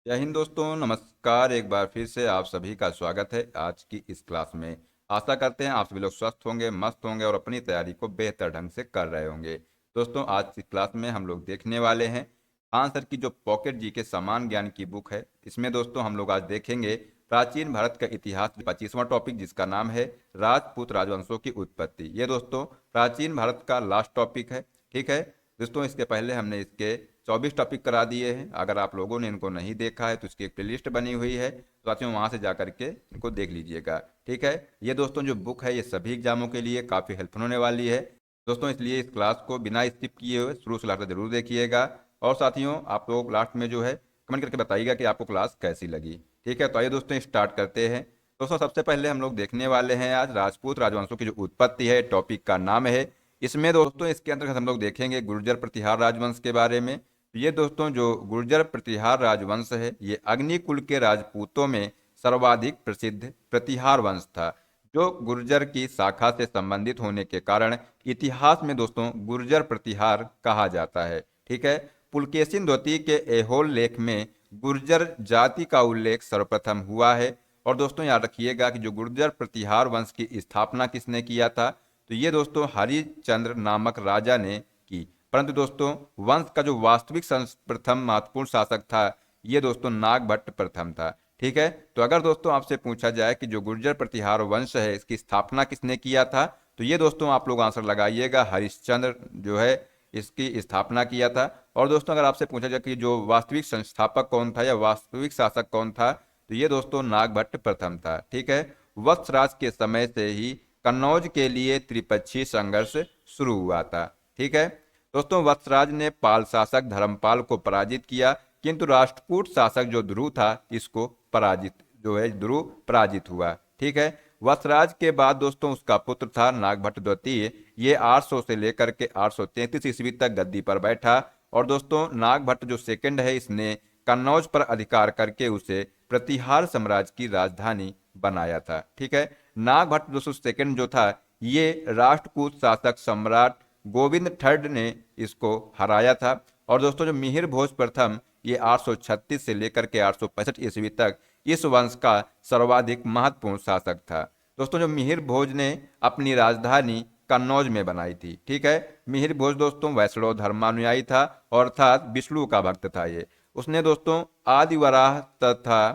जय हिंद दोस्तों, नमस्कार। एक बार फिर से आप सभी का स्वागत है आज की इस क्लास में। आशा करते हैं आप सभी लोग स्वस्थ होंगे, मस्त होंगे और अपनी तैयारी को बेहतर ढंग से कर रहे होंगे। दोस्तों, आज की क्लास में हम लोग देखने वाले हैं खान सर की जो पॉकेट जी के समान ज्ञान की बुक है। इसमें दोस्तों हम लोग आज देखेंगे प्राचीन भारत का इतिहास, 25वां टॉपिक, जिसका नाम है राजपूत राजवंशों की उत्पत्ति। ये दोस्तों प्राचीन भारत का लास्ट टॉपिक है। ठीक है दोस्तों, इसके पहले हमने इसके 24 टॉपिक करा दिए हैं। अगर आप लोगों ने इनको नहीं देखा है तो इसकी एक प्लेलिस्ट बनी हुई है, तो साथियों वहाँ से जा करके इनको देख लीजिएगा। ठीक है, ये दोस्तों जो बुक है ये सभी एग्जामों के लिए काफ़ी हेल्पफुल होने वाली है दोस्तों, इसलिए इस क्लास को बिना स्किप किए हुए शुरू से लास्ट तक जरूर देखिएगा। और साथियों आप लोग लास्ट में जो है कमेंट करके बताइएगा कि आपको क्लास कैसी लगी। ठीक है, तो आइए दोस्तों स्टार्ट करते हैं। दोस्तों सबसे पहले हम लोग देखने वाले हैं आज राजपूत राजवंशों की जो उत्पत्ति है। टॉपिक का नाम है, इसमें दोस्तों इसके अंतर्गत हम लोग देखेंगे गुर्जर प्रतिहार राजवंश के बारे में। ये दोस्तों जो गुर्जर प्रतिहार राजवंश है ये अग्निकुल के राजपूतों में सर्वाधिक प्रसिद्ध प्रतिहार वंश था, जो गुर्जर की शाखा से संबंधित होने के कारण इतिहास में दोस्तों गुर्जर प्रतिहार कहा जाता है। ठीक है, पुलकेशिन द्वितीय के ऐहोल लेख में गुर्जर जाति का उल्लेख सर्वप्रथम हुआ है। और दोस्तों याद रखिएगा कि जो गुर्जर प्रतिहार वंश की स्थापना किसने किया था, तो ये दोस्तों हरिश्चंद्र नामक राजा ने की। परंतु दोस्तों वंश का जो वास्तविक प्रथम महत्वपूर्ण शासक था ये दोस्तों नागभट्ट प्रथम था। ठीक है, तो अगर दोस्तों आपसे पूछा जाए कि जो गुर्जर प्रतिहार वंश है इसकी स्थापना किसने किया था, तो ये दोस्तों आप लोग आंसर लगाइएगा, हरिश्चंद्र जो है इसकी स्थापना किया था। और दोस्तों अगर आपसे पूछा जाए कि जो वास्तविक संस्थापक कौन था या वास्तविक शासक कौन था, तो ये दोस्तों नागभट्ट प्रथम था। ठीक है, वत्सराज के समय से ही कन्नौज के लिए त्रिपक्षीय संघर्ष शुरू हुआ था। ठीक है दोस्तों, वत्सराज ने पाल शासक धर्मपाल को पराजित किया, किंतु राष्ट्रकूट शासक जो ध्रुव था इसको ध्रुव पराजित हुआ। ठीक है, वत्सराज के बाद दोस्तों उसका पुत्र था नागभट्ट द्वितीय। ये 800 से लेकर के 833 ईस्वी तक गद्दी पर बैठा। और दोस्तों नागभट्ट जो सेकंड है इसने कन्नौज पर अधिकार करके उसे प्रतिहार साम्राज्य की राजधानी बनाया था। ठीक है, नागभट्ट दोस्तों सेकंड जो था ये राष्ट्रकूट शासक सम्राट गोविंद थर्ड ने इसको हराया था। और दोस्तों जो मिहिर भोज प्रथम ये 836 से लेकर के 865 ईस्वी तक इस वंश का सर्वाधिक महत्वपूर्ण शासक था। दोस्तों जो मिहिर भोज ने अपनी राजधानी कन्नौज में बनाई थी। ठीक है, मिहिर भोज दोस्तों वैष्णव धर्मानुयायी था और अर्थात विष्णु का भक्त था। ये उसने दोस्तों आदिवराह तथा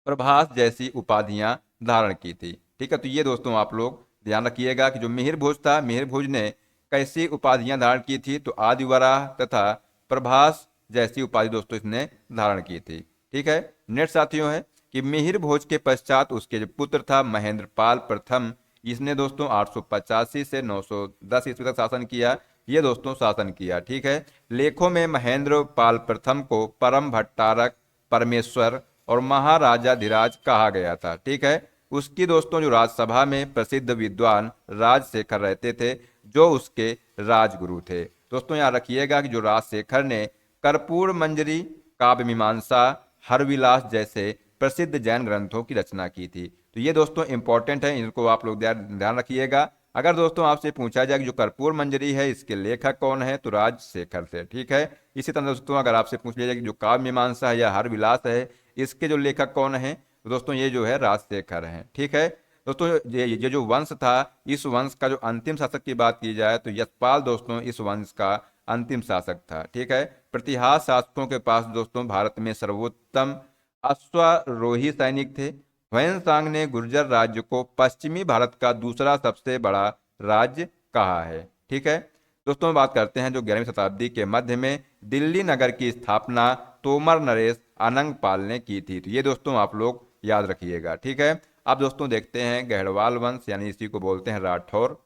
प्रभास जैसी उपाधियां धारण की थी। ठीक है, तो ये दोस्तों आप लोग ध्यान रखिएगा कि जो मिहिर भोज था, मिहिर भोज ने कैसी उपाधियां धारण की थी, तो आदिवराह तथा प्रभास जैसी उपाधि दोस्तों इसने धारण की थी। ठीक है, नेक्स्ट साथियों है कि मिहिर भोज के पश्चात उसके जो पुत्र था महेंद्रपाल प्रथम, इसने दोस्तों 885 से 910 ईस्वी तक शासन किया। ये दोस्तों शासन किया। ठीक है, लेखों में महेंद्र पाल प्रथम को परम भट्टारक, परमेश्वर और महाराजाधिराज कहा गया था। ठीक है, उसकी दोस्तों जो राज्यसभा में प्रसिद्ध विद्वान राजशेखर रहते थे, जो उसके राजगुरु थे। दोस्तों याद रखिएगा कि जो राजशेखर ने कर्पूर मंजरी, काव्य मीमांसा, हरविलास जैसे प्रसिद्ध जैन ग्रंथों की रचना की थी। तो ये दोस्तों इंपॉर्टेंट है, इनको आप लोग ध्यान रखिएगा। अगर दोस्तों आपसे पूछा जाए कि जो कर्पूर मंजरी है इसके लेखक कौन है, तो राजशेखर थे। ठीक है, इसी तरह दोस्तों अगर आपसे पूछ लिया जाए कि जो काव्य मीमांसा है या हरविलास है इसके जो लेखक कौन है, तो दोस्तों ये जो है राजशेखर हैं। ठीक है दोस्तों, ये जो वंश था इस वंश का जो अंतिम शासक की बात की जाए तो यशपाल दोस्तों इस वंश का अंतिम शासक था। ठीक है, प्रतिहार शासकों के पास दोस्तों भारत में सर्वोत्तम अश्वारोही सैनिक थे। ह्वेनसांग ने गुर्जर राज्य को पश्चिमी भारत का दूसरा सबसे बड़ा राज्य कहा है। ठीक है दोस्तों, बात करते हैं जो 11वीं शताब्दी के मध्य में दिल्ली नगर की स्थापना तोमर नरेश अनंगपाल ने की थी। तो ये दोस्तों आप लोग याद रखिएगा। ठीक है, अब दोस्तों देखते हैं गहड़वाल वंश, यानी इसी को बोलते हैं राठौर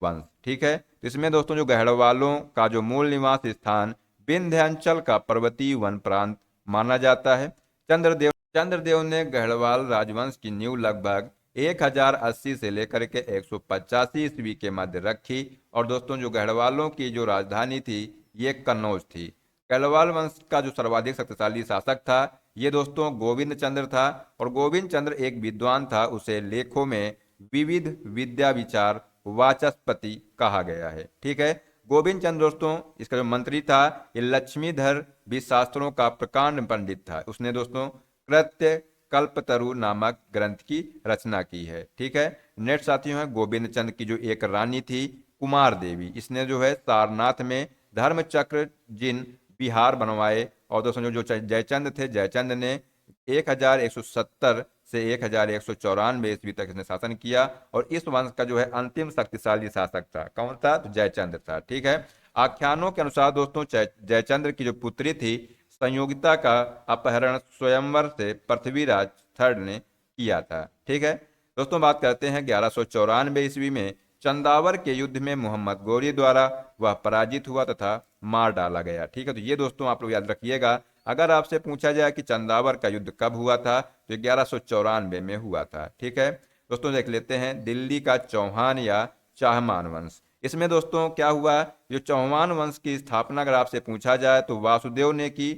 वंश। ठीक है, तो इसमें दोस्तों जो गहड़वालों का जो मूल निवास स्थान विंध्याचल का पर्वतीय वन प्रांत माना जाता है। चंद्रदेव ने गहड़वाल राजवंश की नींव लगभग 1080 से लेकर के 185 ईस्वी के मध्य रखी। और दोस्तों जो गहड़वालों की जो राजधानी थी ये कन्नौज थी। गहड़वाल वंश का जो सर्वाधिक शक्तिशाली शासक था ये दोस्तों गोविंद चंद्र था। और गोविंद चंद्र एक विद्वान था, उसे लेखों में विविध विद्या विचार वाचस्पति कहा गया है। ठीक है, गोविंद चंद्र दोस्तों इसका जो मंत्री था, ये लक्ष्मीधर भी शास्त्रों का प्रकांड पंडित था। उसने दोस्तों कृत्य कल्पतरु नामक ग्रंथ की रचना की है। ठीक है। नेक्स्ट साथियों है गोविंद चंद्र की जो एक रानी थी कुमार देवी, इसने जो है सारनाथ में धर्म चक्र जिन विहार बनवाए। और दोस्तों जो जयचंद थे, जयचंद ने 1170 से 1194 ईस्वी तक इसने शासन किया और इस वंश का जो है अंतिम शक्तिशाली शासक था। कौन था? तो जयचंद था। ठीक है। आख्यानों के अनुसार दोस्तों जयचंद्र की जो पुत्री थी संयोगिता का अपहरण स्वयंवर से पृथ्वीराज थर्ड ने किया था। ठीक है। दोस्तों बात करते हैं 1194 ईस्वी में चंदावर के युद्ध में मोहम्मद गौरी द्वारा वह पराजित हुआ तथा मार डाला गया। ठीक है। तो ये दोस्तों आप लोग याद रखिएगा, अगर आपसे पूछा जाए कि चंदावर का युद्ध कब हुआ था तो 1194 में हुआ था। ठीक है। दोस्तों देख लेते हैं दिल्ली का चौहान या चाहमान वंश। इसमें दोस्तों क्या हुआ, जो चौहान वंश की स्थापना अगर आपसे पूछा जाए तो वासुदेव ने की।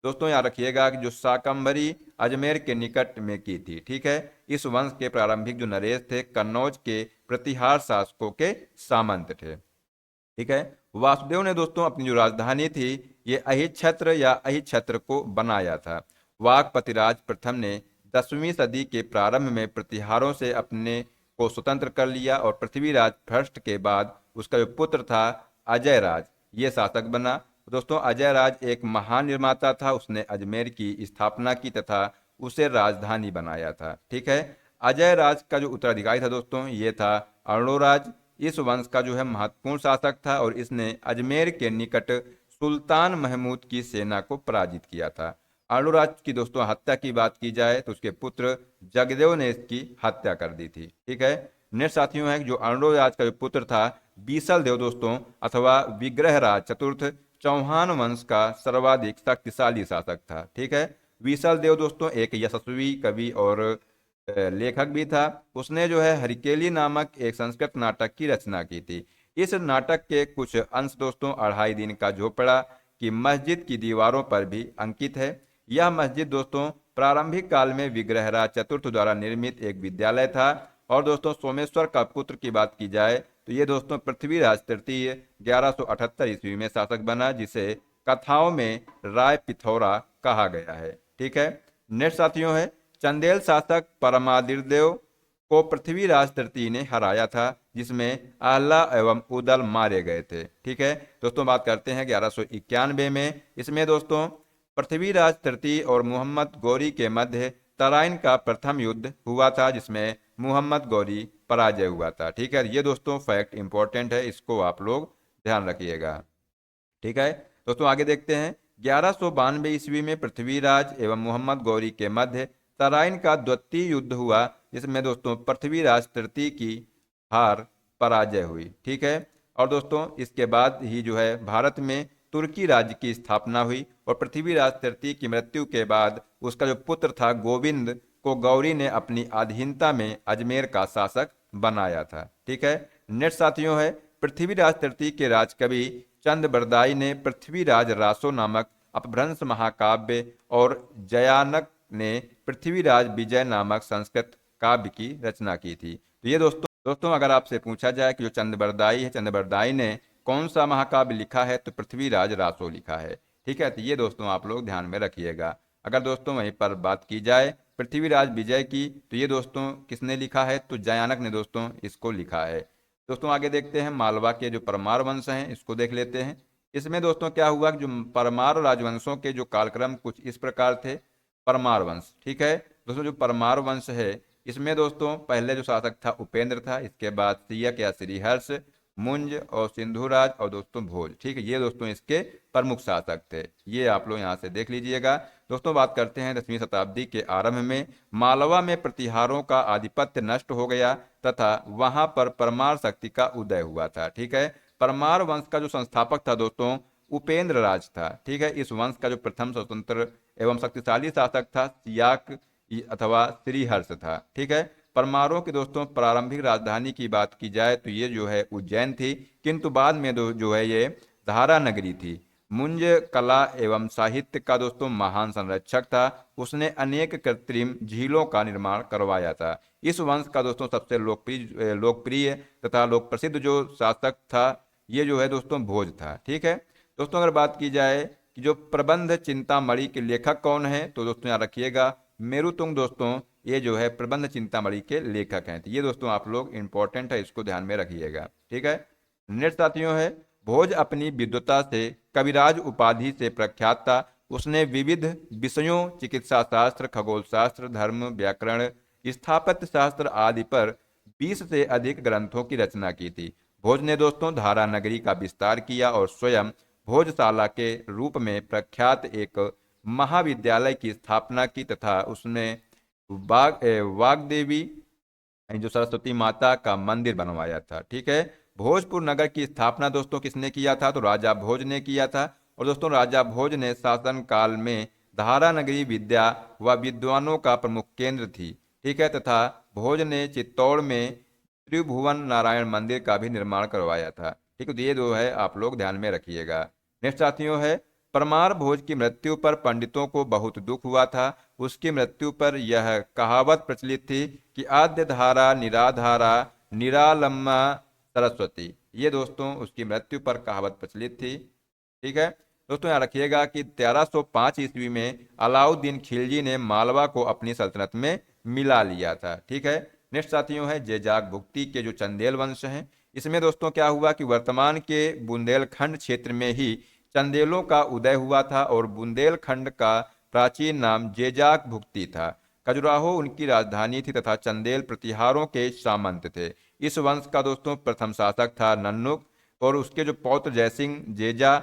दोस्तों याद रखिएगा कि जो शाकंभरी अजमेर के निकट में की थी। ठीक है। इस वंश के प्रारंभिक जो नरेश थे कन्नौज के प्रतिहार शासकों के सामंत थे। ठीक है। वासुदेव ने दोस्तों अपनी जो राजधानी थी ये अहिच्छत्र या अहिच्छत्र को बनाया था। वाकपतिराज प्रथम ने 10वीं सदी के प्रारंभ में प्रतिहारों से अपने को स्वतंत्र कर लिया और पृथ्वीराज भ्रष्ट के बाद उसका जो पुत्र था अजय राज ये शासक बना। दोस्तों अजय राज एक महान निर्माता था, उसने अजमेर की स्थापना की तथा उसे राजधानी बनाया था। ठीक है। अजय राज का जो उत्तराधिकारी था दोस्तों ये था अर्णोराज। इस वंश का जो है महत्वपूर्ण शासक था और इसने अजमेर के निकट सुल्तान महमूद की सेना को पराजित किया था। अर्णोराज की दोस्तों हत्या की बात की जाए तो उसके पुत्र जगदेव ने इसकी हत्या कर दी थी। ठीक है। नेक्स्ट साथियों है जो अर्णोराज का जो पुत्र था बीसल देव दोस्तों अथवा विग्रहराज चतुर्थ चौहान वंश का सर्वाधिक शक्तिशाली शासक था। ठीक है। बीसल देव दोस्तों एक यशस्वी कवि और लेखक भी था। उसने जो है हरिकेली नामक एक संस्कृत नाटक की रचना की थी। इस नाटक के कुछ अंश दोस्तों 2.5 दिन का झोपड़ा की मस्जिद की दीवारों पर भी अंकित है। यह मस्जिद दोस्तों प्रारंभिक काल में विग्रहराज चतुर्थ द्वारा निर्मित एक विद्यालय था। और दोस्तों सोमेश्वर का पुत्र की बात की जाए तो ये दोस्तों पृथ्वीराज तृतीय 1178 ईस्वी में शासक बना, जिसे कथाओं में राय पिथौरा कहा गया है। ठीक है। नेक्स्ट साथियों है चंदेल शासक परमादिदेव को पृथ्वीराज तृतीय ने हराया था, जिसमें आहला एवं उदल मारे गए थे। ठीक है। दोस्तों बात करते हैं 1191 में। इसमें दोस्तों पृथ्वीराज तृतीय और मोहम्मद गौरी के मध्य तराइन का प्रथम युद्ध हुआ था, जिसमें मोहम्मद गौरी पराजय हुआ था। ठीक है। ये दोस्तों फैक्ट इंपॉर्टेंट है, इसको आप लोग ध्यान रखिएगा। ठीक है। दोस्तों आगे देखते हैं 1192 ईस्वी में पृथ्वीराज एवं मोहम्मद गौरी के मध्य तराइन का द्वितीय युद्ध हुआ, जिसमें दोस्तों पृथ्वीराज तृतीय की हार पराजय हुई। ठीक है। और दोस्तों इसके बाद ही जो है भारत में तुर्की राज्य की स्थापना हुई और पृथ्वीराज तृतीय की मृत्यु के बाद उसका जो पुत्र था गोविंद को गौरी ने अपनी अधीनता में अजमेर का शासक बनाया था। ठीक है। नेक्स्ट साथियों है पृथ्वीराज तृतीय के राजकवि चंद बरदाई ने पृथ्वीराज रासो नामक अपभ्रंश महाकाव्य और जयानक ने पृथ्वीराज विजय नामक संस्कृत काव्य की रचना की थी। तो ये दोस्तों अगर आपसे पूछा जाए कि जो चंद्रबरदाई है, चंद्रबरदाई ने कौन सा महाकाव्य लिखा है तो पृथ्वीराज रासो लिखा है। ठीक है। तो ये दोस्तों आप लोग ध्यान में रखिएगा। अगर दोस्तों वहीं पर बात की जाए पृथ्वीराज विजय की तो ये दोस्तों किसने लिखा है तो जयानक ने दोस्तों इसको लिखा है। दोस्तों आगे देखते हैं मालवा के जो परमार वंश हैं इसको देख लेते हैं। इसमें दोस्तों क्या हुआ कि जो परमार राजवंशों के जो कालक्रम कुछ इस प्रकार थे। परमार वंश। ठीक है। दोस्तों जो परमार वंश है इसमें दोस्तों पहले जो शासक था उपेंद्र था, इसके बाद सियक या श्रीहर्ष, मुंज और सिंधुराज और दोस्तों भोज। ठीक है। ये दोस्तों इसके प्रमुख शासक थे। ये आप लोग यहाँ से देख लीजिएगा। दोस्तों बात करते हैं 10वीं शताब्दी के आरंभ में मालवा में प्रतिहारों का आधिपत्य नष्ट हो गया तथा वहां पर परमार शक्ति का उदय हुआ था। ठीक है। परमार वंश का जो संस्थापक था दोस्तों उपेंद्र राज था। ठीक है। इस वंश का जो प्रथम स्वतंत्र एवं शक्तिशाली शासक था सियाक अथवा श्रीहर्ष था। ठीक है। परमारों की दोस्तों प्रारंभिक राजधानी की बात की जाए तो ये जो है उज्जैन थी, किंतु बाद में जो है ये धारा नगरी थी। मुंज कला एवं साहित्य का दोस्तों महान संरक्षक था। उसने अनेक कृत्रिम झीलों का निर्माण करवाया था। इस वंश का दोस्तों सबसे लोकप्रिय तथा लोक प्रसिद्ध जो शासक था ये जो है दोस्तों भोज था। ठीक है दोस्तों, अगर बात की जाए कि जो प्रबंध चिंतामणि के लेखक कौन है, तो दोस्तों याद रखिएगा मेरुतुंग दोस्तों, ये जो है प्रबंध चिंतामणि के लेखक हैं। तो ये दोस्तों आप लोग इंपॉर्टेंट है, इसको ध्यान में रखिएगा। ठीक है, नेक्स्ट साथियों है, भोज अपनी विद्वता से कविराज उपाधि से प्रख्यात था। उसने विविध विषयों चिकित्सा शास्त्र, खगोल शास्त्र, धर्म, व्याकरण, स्थापत्य शास्त्र आदि पर 20 से अधिक ग्रंथों की रचना की थी। भोज ने दोस्तों धारा नगरी का विस्तार किया और स्वयं भोजशाला के रूप में प्रख्यात एक महाविद्यालय की स्थापना की तथा उसने वाग्देवी जो सरस्वती माता का मंदिर बनवाया था। ठीक है, भोजपुर नगर की स्थापना दोस्तों किसने किया था, तो राजा भोज ने किया था। और दोस्तों राजा भोज ने शासन काल में धारा नगरी विद्या व विद्वानों का प्रमुख केंद्र थी। ठीक है, तथा भोज ने चित्तौड़ में त्रिभुवन नारायण मंदिर का भी निर्माण करवाया था। ठीक है, तो ये जो है आप लोग ध्यान में रखिएगा। नेक्स्ट साथियों है, परमार भोज की मृत्यु पर पंडितों को बहुत दुख हुआ था। उसकी मृत्यु पर यह कहावत प्रचलित थी कि आद्य धारा निराधारा निरालम्मा सरस्वती। ये दोस्तों उसकी मृत्यु पर कहावत प्रचलित थी। ठीक है दोस्तों, याद रखिएगा कि 1305 ईस्वी में अलाउद्दीन खिलजी ने मालवा को अपनी सल्तनत में मिला लिया था। ठीक है, नेक्स्ट साथियों है जेजाक भुक्ति के जो चंदेल वंश हैं, इसमें दोस्तों क्या हुआ कि वर्तमान के बुंदेलखंड क्षेत्र में ही चंदेलों का उदय हुआ था और बुंदेलखंड का प्राचीन नाम जेजाक भुक्ति था। खजुराहो उनकी राजधानी थी तथा चंदेल प्रतिहारों के सामंत थे। इस वंश का दोस्तों प्रथम शासक था नन्नुक और उसके जो पौत्र जयसिंह जेजा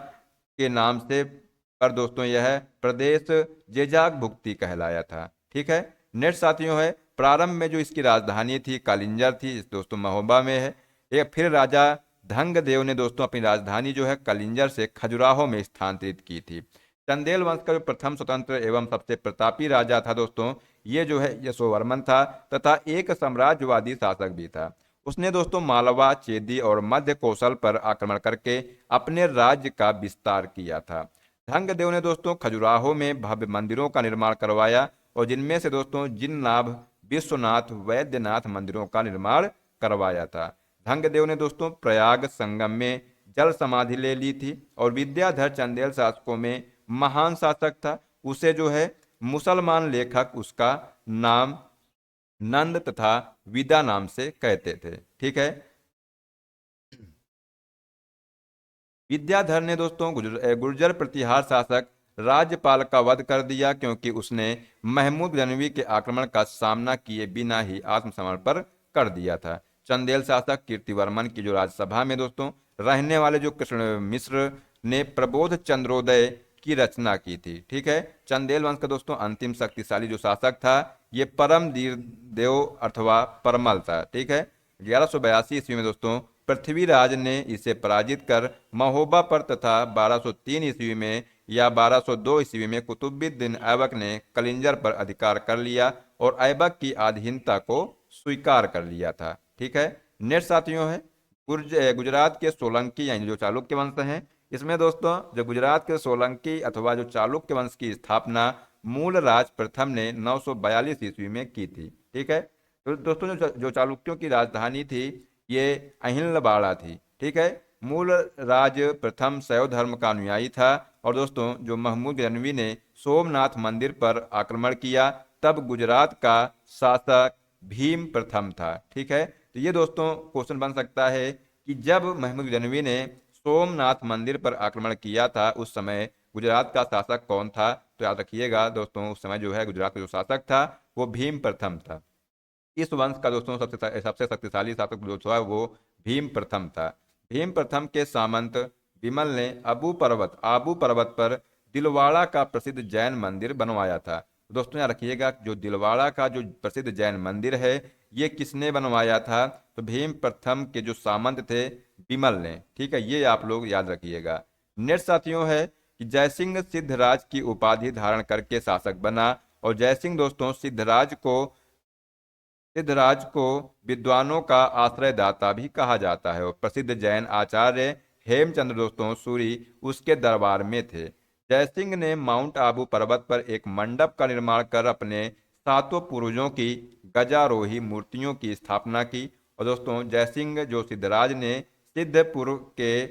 के नाम से पर दोस्तों यह प्रदेश जेजाक भुक्ति कहलाया था। ठीक है, नेक्स्ट साथियों है, प्रारंभ में जो इसकी राजधानी थी कलिंजर थी, इस दोस्तों महोबा में है। एक फिर राजा धंग देव ने दोस्तों अपनी राजधानी जो है कलिंजर से खजुराहो में स्थानांतरित की थी। चंदेल वंश का जो प्रथम स्वतंत्र एवं सबसे प्रतापी राजा था दोस्तों, ये जो है यशोवर्मन था तथा एक साम्राज्यवादी शासक भी था। उसने दोस्तों मालवा, चेदी और मध्य कौशल पर आक्रमण करके अपने राज्य का विस्तार किया था। धंग देव ने दोस्तों खजुराहो में भव्य मंदिरों का निर्माण करवाया और जिनमें से दोस्तों जिननाभ, विश्वनाथ, वैद्यनाथ मंदिरों का निर्माण करवाया था। धंग देव ने दोस्तों प्रयाग संगम में जल समाधि ले ली थी और विद्याधर चंदेल शासकों में महान शासक था। उसे जो है मुसलमान लेखक उसका नाम नंद तथा विदा नाम से कहते थे। ठीक है, विद्याधर ने दोस्तों गुर्जर प्रतिहार शासक राज्यपाल का वध कर दिया क्योंकि उसने महमूद गजनवी के आक्रमण का सामना किए बिना ही आत्मसमर्पण कर दिया था। चंदेल शासक कीर्तिवर्मन की जो राज्यसभा में दोस्तों रहने वाले जो कृष्ण मिश्र ने प्रबोध चंद्रोदय की रचना की थी। ठीक है, चंदेल वंश का दोस्तों अंतिम शक्तिशाली जो शासक था ये परम देव अथवा परमल था। ठीक है, 1182 ईस्वी में दोस्तों पृथ्वीराज ने इसे पराजित कर महोबा पर तथा 1203 ईस्वी में या 1202 ईस्वी में कुतुबुद्दीन ऐबक ने कलिंजर पर अधिकार कर लिया और ऐबक की अधीनता को स्वीकार कर लिया था। ठीक है, नेक्स्ट साथियों है गुजरात के सोलंकी यानी जो चालुक्य वंश हैं, इसमें दोस्तों जो गुजरात के सोलंकी अथवा जो चालुक्य वंश की स्थापना मूलराज प्रथम ने 942 ईस्वी में की थी। ठीक है, तो दोस्तों जो चालुक्यों की राजधानी थी ये अहिलवाड़ा थी। ठीक है, मूल राज प्रथम शैव धर्म का अनुयायी था और दोस्तों जो महमूद गजनवी ने सोमनाथ मंदिर पर आक्रमण किया तब गुजरात का शासक भीम प्रथम था। ठीक है, तो ये दोस्तों क्वेश्चन बन सकता है कि जब महमूद गजनवी ने सोमनाथ मंदिर पर आक्रमण किया था उस समय गुजरात का शासक कौन था, तो याद रखिएगा दोस्तों उस समय जो है गुजरात का जो शासक था वो भीम प्रथम था। इस वंश का दोस्तों सबसे शक्तिशाली शासक जो था वो भीम प्रथम था। भीम प्रथम के सामंत विमल ने आबू पर्वत पर दिलवाड़ा का प्रसिद्ध जैन मंदिर बनवाया था। दोस्तों याद रखिएगा जो दिलवाड़ा का जो प्रसिद्ध जैन मंदिर है ये किसने बनवाया था, तो भीम प्रथम के जो सामंत थे विमल ने। ठीक है, ये आप लोग याद रखिएगा। नेक्स्ट साथियों है कि जयसिंह सिद्धराज की उपाधि धारण करके शासक बना और जयसिंह दोस्तों सिद्धराज को विद्वानों का आश्रयदाता भी कहा जाता है और प्रसिद्ध जैन आचार्य हेमचंद्र दोस्तों सूरी उसके दरबार में थे। जयसिंह ने माउंट आबू पर्वत पर एक मंडप का निर्माण कर अपने सातों पूर्वजों की गजारोही मूर्तियों की स्थापना की और दोस्तों जयसिंह जो सिद्धराज ने सिद्धपुर के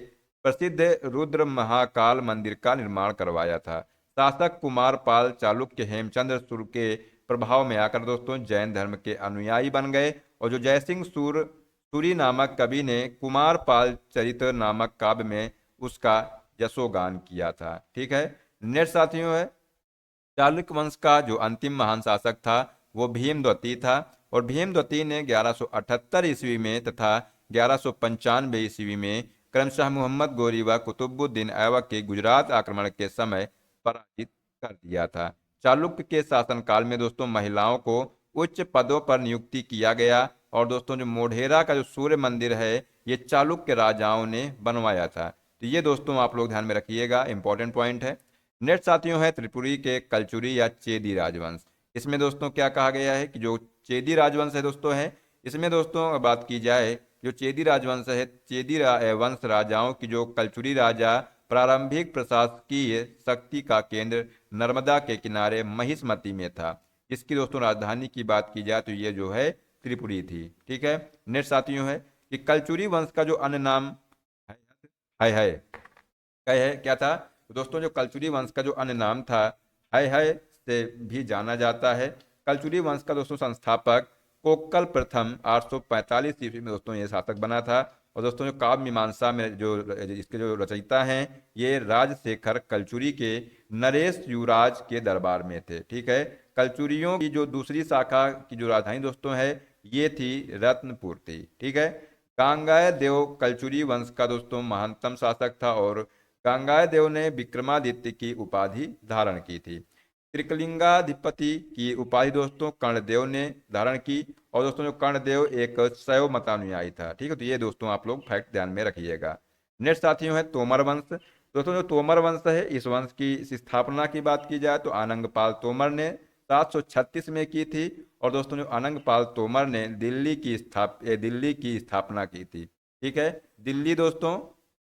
प्रसिद्ध रुद्र महाकाल मंदिर का निर्माण करवाया था। शासक कुमार पाल चालुक्य हेमचंद्र सूर्य के प्रभाव में आकर दोस्तों जैन धर्म के अनुयायी बन गए, और जो जयसिंह सूरी नामक कवि ने कुमार पाल चरित नामक काव्य में उसका यशोगान किया था। ठीक है, नेक्स्ट साथियों है, चालुक्य वंश का जो अंतिम महान शासक था वो भीमद्वती था, और भीमद्वती ने 1178 ईस्वी में तथा 1195 ईस्वी में क्रमशः मोहम्मद गोरी व कुतुबुद्दीन ऐबक के गुजरात आक्रमण के समय पराजित कर दिया था। चालुक्य के शासनकाल में दोस्तों महिलाओं को उच्च पदों पर नियुक्ति किया गया, और दोस्तों जो मोढेरा का जो सूर्य मंदिर है ये चालुक्य राजाओं ने बनवाया था। तो ये दोस्तों आप लोग ध्यान में रखिएगा, इंपॉर्टेंट पॉइंट है। नेक्स्ट साथियों है त्रिपुरी के कलचुरी या चेदी राजवंश। इसमें दोस्तों क्या कहा गया है कि जो चेदी राजवंश है दोस्तों है, इसमें दोस्तों बात की जाए जो चेदी राजवंश है, वंश राजाओं की जो कलचुरी राजा प्रारंभिक प्रशासकीय शक्ति का केंद्र नर्मदा के किनारे महिष्मती में था। इसकी दोस्तों राजधानी की बात की जाए तो ये जो है त्रिपुरी थी। ठीक है, नेक्स्ट साथियों है कि कलचुरी वंश का जो अन्य नाम है क्या था, तो दोस्तों जो कलचुरी वंश का जो अन्य नाम था है से भी जाना जाता है। कलचुरी वंश का दोस्तों संस्थापक कोक्कल प्रथम 845 ईस्वी में दोस्तों ये शासक बना था, और दोस्तों जो काव्य मीमांसा में जो इसके जो रचयिता हैं ये राजशेखर कलचुरी के नरेश युवराज के दरबार में थे। ठीक है, कलचुरियों की जो दूसरी शाखा की जो राजधानी दोस्तों है ये थी रत्नपुर थी। ठीक है, गांगेय देव कलचुरी वंश का दोस्तों महानतम शासक था, और गांगेय देव ने विक्रमादित्य की उपाधि धारण की थी। त्रिकलिंगाधिपति की उपाधि दोस्तों कर्णदेव ने धारण की, और दोस्तों जो कर्णदेव एक शैव मतानुयायी था। ठीक है, तो ये दोस्तों आप लोग फैक्ट ध्यान में रखिएगा। नेक्स्ट साथियों है तोमर वंश। दोस्तों जो तोमर वंश है इस वंश की स्थापना की बात की जाए तो आनंगपाल तोमर ने 736 में की थी, और दोस्तों जो आनंगपाल तोमर ने दिल्ली की स्थापना की थी। ठीक है, दिल्ली दोस्तों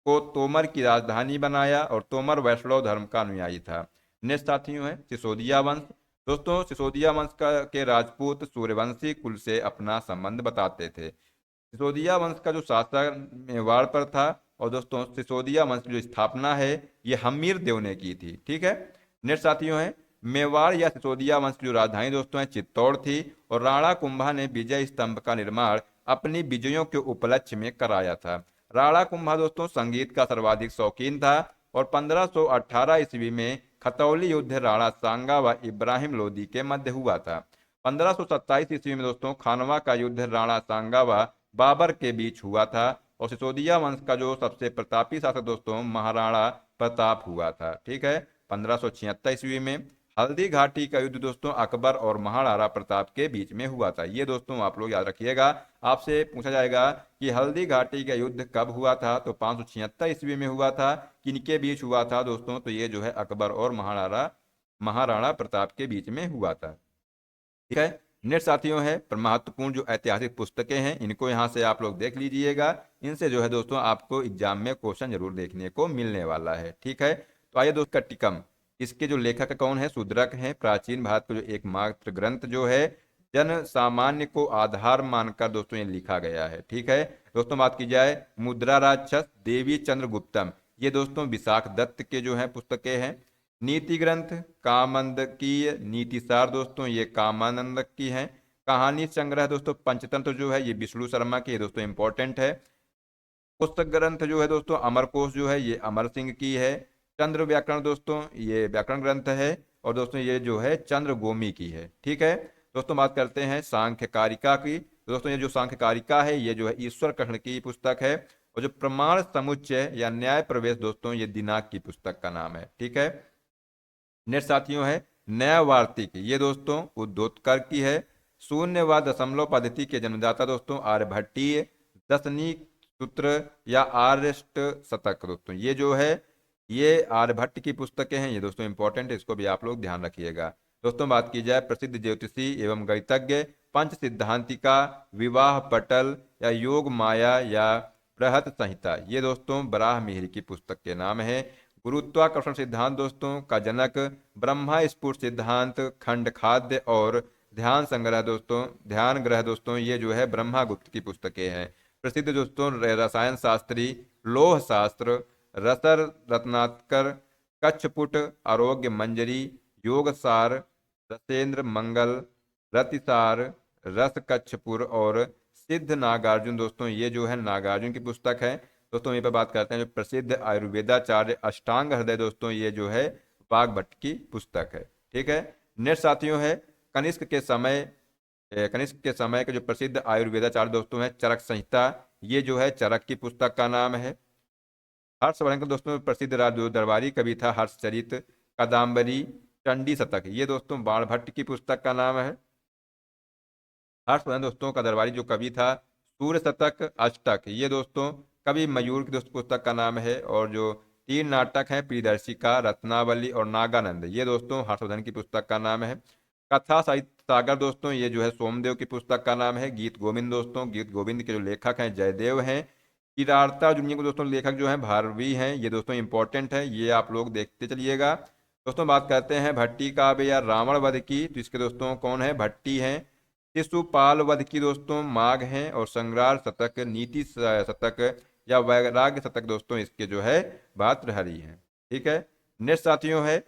को तोमर की राजधानी बनाया, और तोमर वैष्णव धर्म का अनुयायी था। नेक्स्ट साथियों है सिसोदिया वंश। दोस्तों सिसोदिया वंश के राजपूत सूर्यवंशी कुल से अपना संबंध बताते थे। सिसोदिया वंश का जो शासक मेवाड़ पर था, और दोस्तों सिसोदिया वंश की जो स्थापना है ये हमीर देव ने की थी। ठीक है, नेक्स्ट साथियों है मेवाड़ या सिसोदिया वंश की जो राजधानी दोस्तों है चित्तौड़ थी, और राणा कुंभा ने विजय स्तंभ का निर्माण अपनी विजयों के उपलक्ष्य में कराया था। राणा कुंभा दोस्तों संगीत का सर्वाधिक शौकीन था, और 1518 ईस्वी में खतौली युद्ध राणा सांगा व इब्राहिम लोदी के मध्य हुआ था। 1527 ईस्वी में दोस्तों खानवा का युद्ध राणा सांगा व बाबर के बीच हुआ था, और सिसोदिया वंश का जो सबसे प्रतापी शासक दोस्तों महाराणा प्रताप हुआ था। ठीक है, 1576 ईस्वी में हल्दी घाटी का युद्ध दोस्तों अकबर और महाराणा प्रताप के बीच में हुआ था। ये दोस्तों आप लोग याद रखिएगा, आपसे पूछा जाएगा कि हल्दी घाटी का युद्ध कब हुआ था, तो 576 ईस्वी में हुआ था। किनके बीच हुआ था दोस्तों, तो ये जो है अकबर और महाराणा प्रताप के बीच में हुआ था। ठीक है, नेक्स्ट साथियों है महत्वपूर्ण जो ऐतिहासिक पुस्तकें हैं इनको यहाँ से आप लोग देख लीजिएगा। इनसे जो है दोस्तों आपको एग्जाम में क्वेश्चन जरूर देखने को मिलने वाला है। ठीक है, तो आइए दोस्तों टिकम, इसके जो लेखक कौन है, शूद्रक हैं। प्राचीन भारत का जो एकमात्र ग्रंथ जो है जन सामान्य को आधार मानकर दोस्तों ये लिखा गया है। ठीक है दोस्तों, बात की जाए मुद्रा राक्षस देवी चंद्रगुप्तम, ये दोस्तों विशाख दत्त के जो है पुस्तकें हैं। नीति ग्रंथ कामंदकीय नीतिसार दोस्तों ये कामानंद की है। कहानी संग्रह दोस्तों पंचतंत्र जो है ये विष्णु शर्मा की दोस्तों इंपॉर्टेंट है। पुस्तक ग्रंथ जो है दोस्तों अमरकोश जो है ये अमर सिंह की है। चंद्र व्याकरण दोस्तों ये व्याकरण ग्रंथ है, और दोस्तों ये जो है चंद्र गोमी की है। ठीक है दोस्तों, बात करते हैं सांख्य कारिका की। तो दोस्तों ये जो सांख्य कारिका है ये जो है ईश्वर कृष्ण की पुस्तक है, और जो प्रमाण समुच्चय या न्याय प्रवेश दोस्तों ये दिनांक की पुस्तक का नाम है। ठीक है, नेक्स्ट साथियों है न्याय वार्तिक, ये दोस्तों उद्योतकर की है। शून्य व दशमलव पद्धति के जन्मदाता दोस्तों आर्यभट्टीय। दशनिक सूत्र या आर्यष्ट शतक दोस्तों ये जो है ये आर्यभट्ट की पुस्तकें हैं। ये दोस्तों इंपॉर्टेंट है, इसको भी आप लोग ध्यान रखिएगा। दोस्तों बात की जाए प्रसिद्ध ज्योतिषी एवं गणितज्ञ पंच सिद्धांतिका विवाह पटल या योग माया या बृहत संहिता, ये दोस्तों बराह मिहिर की पुस्तक के नाम है। गुरुत्वाकर्षण सिद्धांत दोस्तों का जनक ब्रह्मा स्फुट सिद्धांत खंड खाद्य और ध्यान संग्रह दोस्तों ध्यान ग्रह दोस्तों ये जो है ब्रह्मा गुप्त की पुस्तकें हैं। प्रसिद्ध दोस्तों रसायन शास्त्री, लोह शास्त्र, रसर रत्नाकर, कच्छपुट, आरोग्य मंजरी, योगसार, रसेंद्र मंगल, रतिसार, रस कच्छपुर और सिद्ध नागार्जुन। दोस्तों ये जो है नागार्जुन की पुस्तक है। दोस्तों यहीं पर बात करते हैं जो प्रसिद्ध आयुर्वेदाचार्य अष्टांग हृदय, दोस्तों ये जो है वाग्भट की पुस्तक है। ठीक है। नेक्स्ट साथियों है कनिष्क के समय, कनिष्क के समय के जो प्रसिद्ध आयुर्वेदाचार्य दोस्तों है चरक संहिता, ये जो है चरक की पुस्तक का नाम है। हर्षवर्धन का दोस्तों प्रसिद्ध जो दरबारी कवि था हर्षचरित, कादम्बरी, चंडी शतक, ये दोस्तों बाणभट्ट की पुस्तक का नाम है। हर्षवर्धन दोस्तों का दरबारी जो कवि था सूर्य शतक, अष्टक, ये दोस्तों कवि मयूर की दोस्त पुस्तक का नाम है। और जो 3 नाटक हैं प्रियदर्शिका, रत्नावली और नागानंद, ये दोस्तों हर्षवर्धन की पुस्तक का नाम है। कथा साहित्य सागर दोस्तों ये जो है सोमदेव की पुस्तक का नाम है। गीत गोविंद दोस्तों, गीत गोविंद के जो लेखक हैं जयदेव हैं। किरारता दुनिया को दोस्तों लेखक जो हैं भारवी हैं, ये दोस्तों इंपॉर्टेंट है, ये आप लोग देखते चलिएगा। दोस्तों बात करते हैं भट्टी काव्य या रावण वध की, तो इसके दोस्तों कौन है, भट्टी हैं। शिशुपाल वध की दोस्तों माघ हैं। और संग्रार शतक, नीति शतक या वैराग्य शतक दोस्तों इसके जो है भातृहरि हैं। ठीक है। नेक्स्ट साथियों है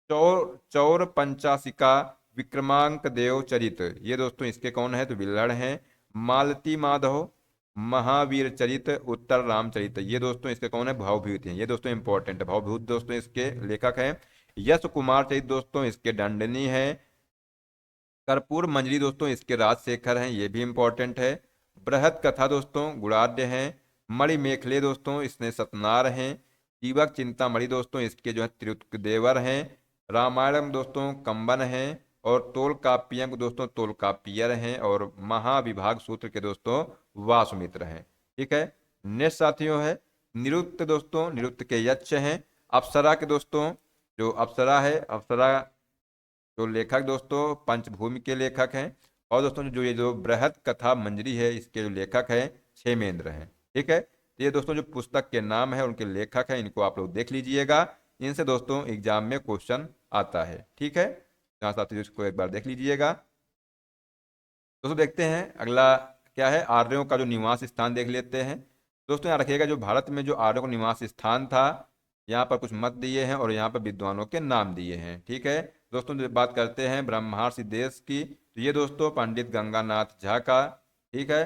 चौर चौर पंचाशिका, विक्रमांक देव चरित, ये दोस्तों इसके कौन है तो बिल्हड़ हैं। मालती माधव, महावीर चरित, उत्तर रामचरित, ये दोस्तों इसके कौन है भावभूत हैं, ये दोस्तों इंपॉर्टेंट है। भावभूत दोस्तों इसके लेखक हैं। यश कुमार चरित दोस्तों इसके दंडनी है। कर्पूर मंजरी दोस्तों इसके राजशेखर हैं, ये भी इंपॉर्टेंट है। बृहद कथा दोस्तों गुणाढ़ हैं। मणि मेखले दोस्तों इसने सतनार हैं। जीवक चिंतामणि दोस्तों इसके जो है त्रिदेवर हैं। रामायणम दोस्तों कंबन हैं। और तोलकाप्पियम दोस्तों तोलकाप्पियर हैं। और महाविभाग सूत्र के दोस्तों वासुमित्र हैं। ठीक है। नेक्स्ट साथियों है निरुक्त दोस्तों, निरुक्त के यक्ष हैं। अप्सरा के दोस्तों जो अप्सरा है, अप्सरा जो लेखक दोस्तों पंचभूमि के लेखक हैं। और दोस्तों जो ये जो बृहद कथा मंजरी है इसके जो लेखक हैं क्षेमेंद्र हैं। ठीक है। तो ये दोस्तों जो पुस्तक के नाम है उनके लेखक हैं, इनको आप लोग देख लीजिएगा, इनसे दोस्तों एग्जाम में क्वेश्चन आता है। ठीक है। यहाँ साथियों इसको एक बार देख लीजिएगा। दोस्तों देखते हैं अगला क्या है, आर्यों का जो निवास स्थान देख लेते हैं। दोस्तों यहाँ रखिएगा जो भारत में जो आर्यों का निवास स्थान था, यहाँ पर कुछ मत दिए हैं और यहाँ पर विद्वानों के नाम दिए हैं। ठीक है। दोस्तों जो बात करते हैं ब्रह्मर्षि देश की, तो ये दोस्तों पंडित गंगानाथ झा का। ठीक है।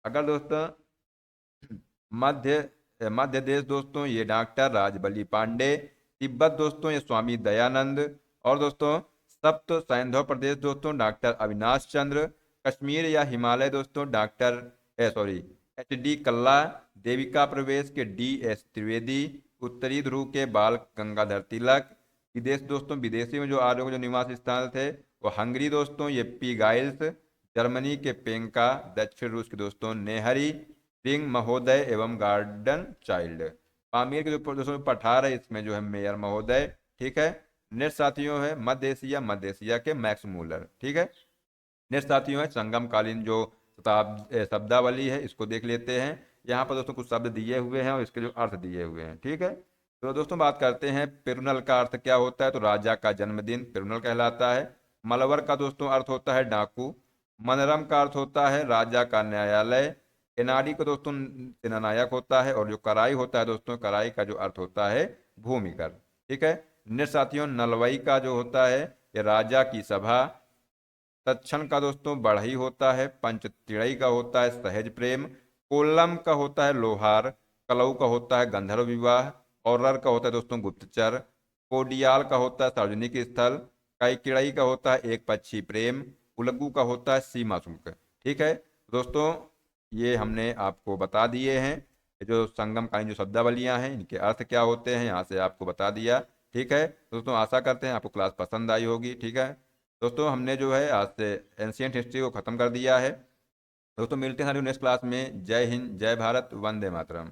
अगर दोस्तों मध्य देश दोस्तों ये डॉक्टर राजबली पांडे। तिब्बत दोस्तों ये स्वामी दयानंद। और दोस्तों सप्त सैंधव प्रदेश दोस्तों डॉक्टर अविनाश चंद्र। कश्मीर या हिमालय दोस्तों डॉक्टर HD कल्ला। देविका प्रवेश के DS त्रिवेदी। उत्तरी ध्रुव के बाल गंगाधर तिलक। विदेश दोस्तों विदेशी में जो आर्यों के जो निवास स्थान थे वो हंगरी दोस्तों ये P गाइल्स। जर्मनी के पेंका। दक्षिण रूस के दोस्तों नेहरी, रिंग महोदय एवं गार्डन चाइल्ड। पामीर के जो दोस्तों पठार है इसमें जो है मेयर महोदय। ठीक है। नेक्स्ट साथियों है मध्य एशिया के मैक्स मूलर। ठीक है। नेक्स्ट साथियों है संगम कालीन जो शब्दावली है, इसको देख लेते हैं। यहाँ पर दोस्तों कुछ शब्द दिए हुए हैं और इसके जो अर्थ दिए हुए हैं। ठीक है। तो दोस्तों बात करते हैं पेरुनल का अर्थ क्या होता है, तो राजा का जन्मदिन पेरुनल कहलाता है। मलवर का दोस्तों अर्थ होता है डाकू। मनरम का अर्थ होता है राजा का न्यायालय। एनाडी को दोस्तों सेनानायक होता है। और जो कराई होता है दोस्तों, कराई का जो अर्थ होता है भूमिकर। ठीक है। नेक्स्ट साथियों नलवई का जो होता है ये राजा की सभा। तत्क्षण का दोस्तों बढ़ई होता है। पंचतिड़ई का होता है सहज प्रेम। कोल्लम का होता है लोहार। कलऊ का होता है गंधर्व विवाह। और रर का होता है दोस्तों गुप्तचर। कोडियाल का होता है सार्वजनिक स्थल। कैकिड़ई का होता है एक पक्षी प्रेम। उलगू का होता है सीमा शुल्क। ठीक है दोस्तों, ये हमने आपको बता दिए हैं, ये जो संगमकालीन जो शब्दावलियां हैं इनके अर्थ क्या होते हैं यहाँ से आपको बता दिया। ठीक है दोस्तों, आशा करते हैं आपको क्लास पसंद आई होगी। ठीक है दोस्तों, हमने जो है आज से एंशियंट हिस्ट्री को ख़त्म कर दिया है। दोस्तों मिलते हैं नेक्स्ट क्लास में। जय हिंद, जय भारत, वंदे मातरम।